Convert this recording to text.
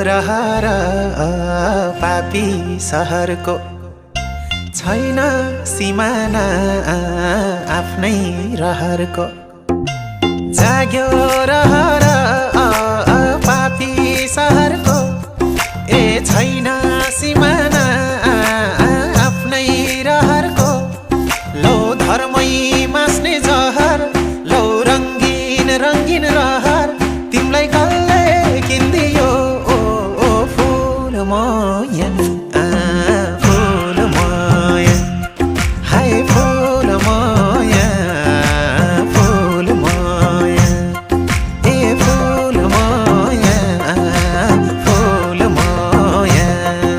रहर पापी सहरको छैन सिमाना आफ्नै रहरको जाग्यो रहर पापी सहरको ए छैन सिमाना आफ्नै रहरको लौ धर्मै मास्ने जहर लौ रङ्गीन रङ्गीन रहर तिमीलाई कसले किन्दियो ओ फुल मोयन